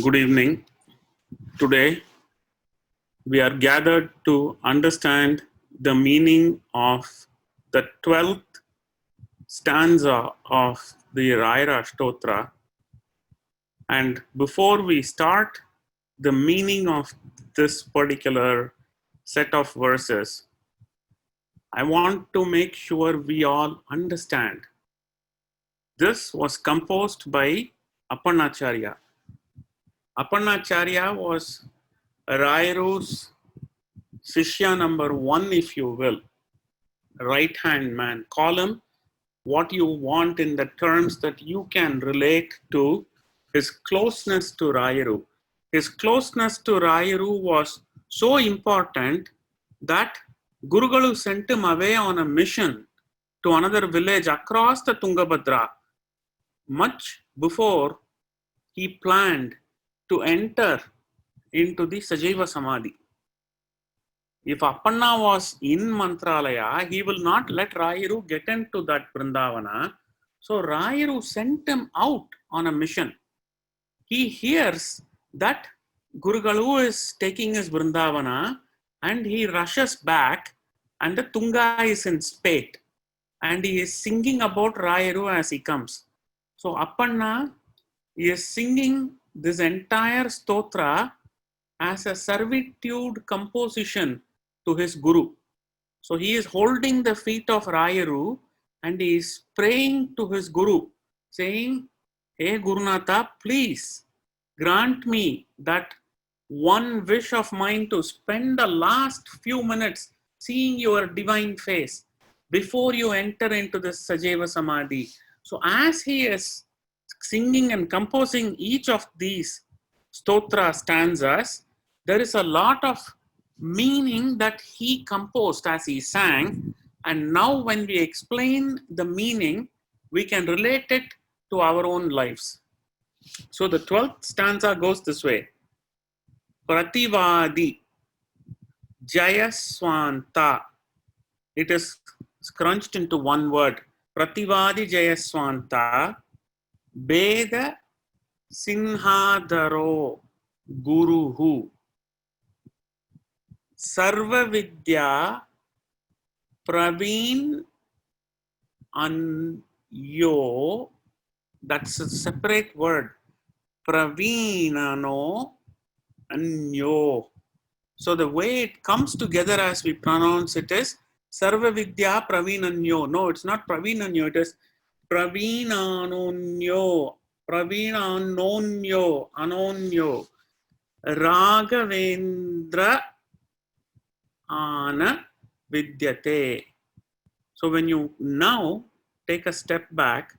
Good evening. Today we are gathered to understand the meaning of the 12th stanza of the Raira Stotra. And before we start the meaning of this particular set of verses, I want to make sure we all understand. This was composed by Apannacharya. Apannacharya was Rairu's Shishya number 1, if you will, right hand man. Call him what you want in the terms that you can relate to his closeness to Rairu. His closeness to Rairu was so important that Gurugalu sent him away on a mission to another village across the Tungabhadra much before he planned to enter into the Sajaiva Samadhi. If Appanna was in Mantralaya, he will not let Rairu get into that Vrindavana. So Rairu sent him out on a mission. He hears that Gurugalu is taking his Vrindavana and he rushes back and the Tunga is in spate and he is singing about Rairu as he comes. So Appanna is singing this entire stotra as a servitude composition to his Guru. So he is holding the feet of Rairu and he is praying to his Guru, saying, "Hey Gurunatha, please grant me that one wish of mine to spend the last few minutes seeing your divine face before you enter into the Sajaiva Samadhi." So as he is singing and composing each of these stotra stanzas, there is a lot of meaning that he composed as he sang. And now when we explain the meaning, we can relate it to our own lives. So the 12th stanza goes this way. Prativadi Jayaswanta. It is scrunched into one word. Prativadi Jayaswanta Beda Sinhadaro Guruhu Sarva Vidya Praveen Anyo. That's a separate word. Praveenano Anyo. So the way it comes together as we pronounce it is Sarva Vidya Praveenanyo. No, it's not Praveenanyo. It is Praveenanonyo. Praveenanonyo. Anonyo. Raghavendra Ana Vidyate. So when you now take a step back,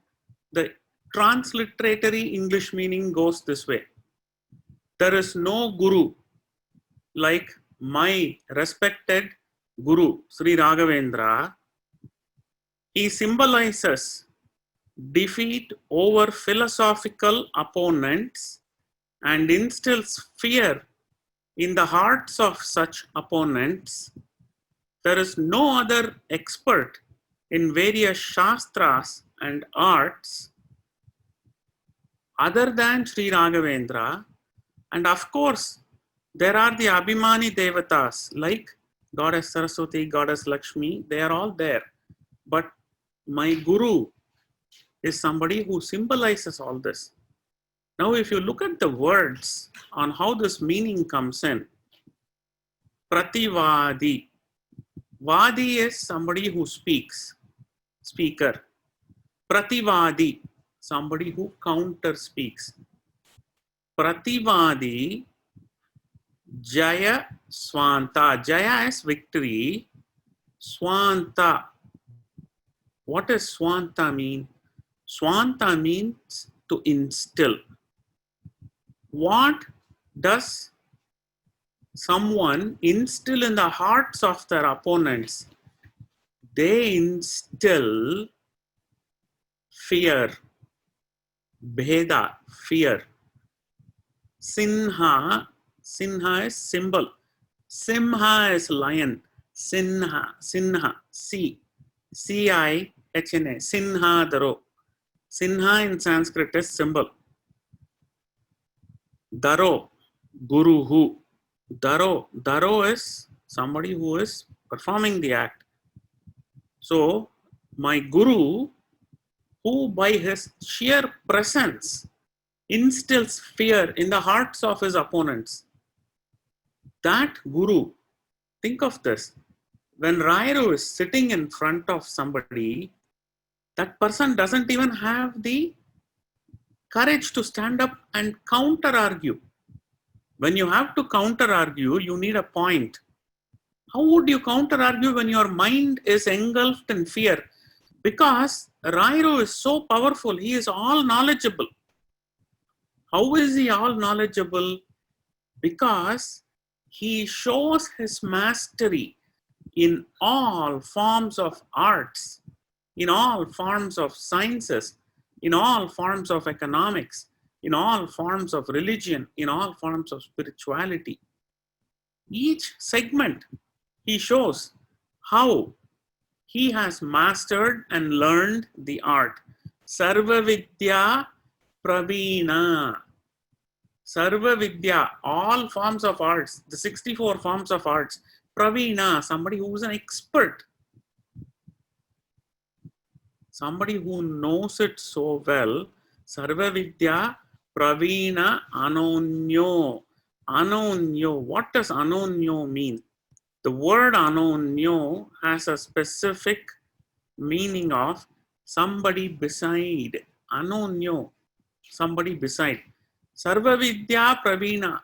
the transliteratory English meaning goes this way. There is no Guru like my respected Guru, Sri Raghavendra. He symbolizes defeat over philosophical opponents and instills fear in the hearts of such opponents. There is no other expert in various shastras and arts other than Sri Raghavendra. And of course, there are the Abhimani Devatas like Goddess Saraswati, Goddess Lakshmi, they are all there. But my Guru is somebody who symbolizes all this. Now, if you look at the words on how this meaning comes in, Prativadi. Vadi is somebody who speaks, speaker. Prativadi, somebody who counter speaks. Prativadi, Jaya Swanta. Jaya is victory. Swanta. What does Swanta mean? Swanta means to instill. What does someone instill in the hearts of their opponents? They instill fear. Bheda, fear. Sinha. Sinha is symbol. Simha is lion. Sinha. Sinha. C-I-H-N-A. Sinhadaro. Sinha in Sanskrit is symbol. Daro, Guru who. Daro is somebody who is performing the act. So, my Guru, who by his sheer presence instills fear in the hearts of his opponents. That Guru, think of this. When Rairu is sitting in front of somebody, that person doesn't even have the courage to stand up and counter argue. When you have to counter argue, you need a point. How would you counter argue when your mind is engulfed in fear? Because Rairu is so powerful, he is all knowledgeable. How is he all knowledgeable? Because he shows his mastery in all forms of arts, in all forms of sciences, in all forms of economics, in all forms of religion, in all forms of spirituality. Each segment, he shows how he has mastered and learned the art. Sarva Vidya Pravina. Sarva Vidya, all forms of arts, the 64 forms of arts. Pravina, somebody who is an expert. Somebody who knows it so well. Sarva Vidya Pravina Anonyo. Anonyo. What does Anonyo mean? The word Anonyo has a specific meaning of somebody beside. Anonyo. Somebody beside. Sarva Vidya Pravina.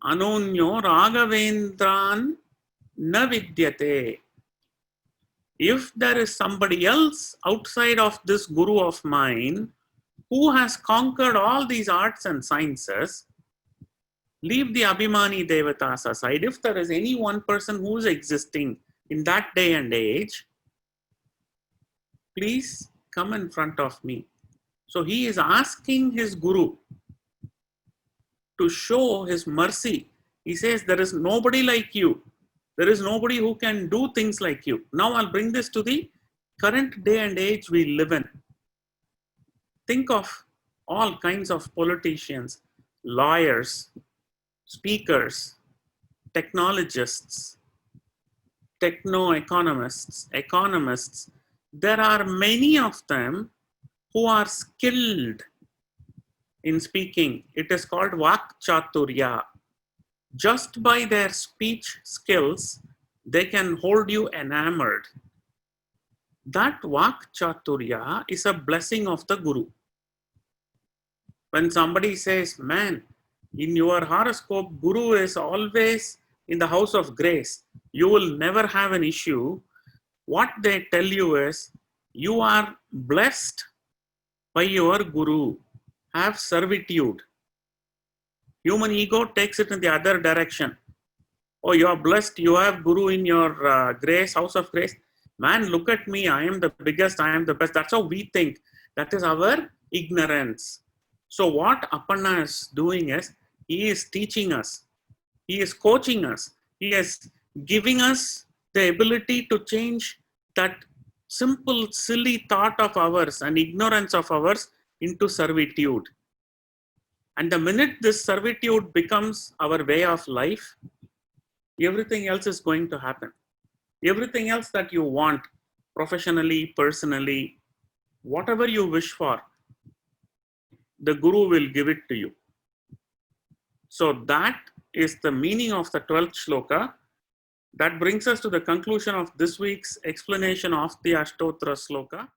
Anonyo Raghavendran na vidyate. If there is somebody else outside of this Guru of mine who has conquered all these arts and sciences, leave the Abhimani Devatas aside. If there is any one person who is existing in that day and age, please come in front of me. So he is asking his Guru to show his mercy. He says, there is nobody like you. There is nobody who can do things like you. Now I'll bring this to the current day and age we live in. Think of all kinds of politicians, lawyers, speakers, technologists, techno-economists, economists. There are many of them who are skilled in speaking. It is called Vak Chaturya. Just by their speech skills, they can hold you enamored. That Vak Chaturya is a blessing of the Guru. When somebody says, man, in your horoscope, Guru is always in the house of grace, you will never have an issue. What they tell you is, you are blessed by your Guru. Have servitude. Human ego takes it in the other direction. Oh, you are blessed. You have Guru in your grace, house of grace. Man, look at me. I am the biggest. I am the best. That's how we think. That is our ignorance. So what Aparna is doing is, he is teaching us. He is coaching us. He is giving us the ability to change that simple, silly thought of ours and ignorance of ours into servitude. And the minute this servitude becomes our way of life, everything else is going to happen. Everything else that you want, professionally, personally, whatever you wish for, the Guru will give it to you. So that is the meaning of the 12th shloka. That brings us to the conclusion of this week's explanation of the Ashtotra shloka.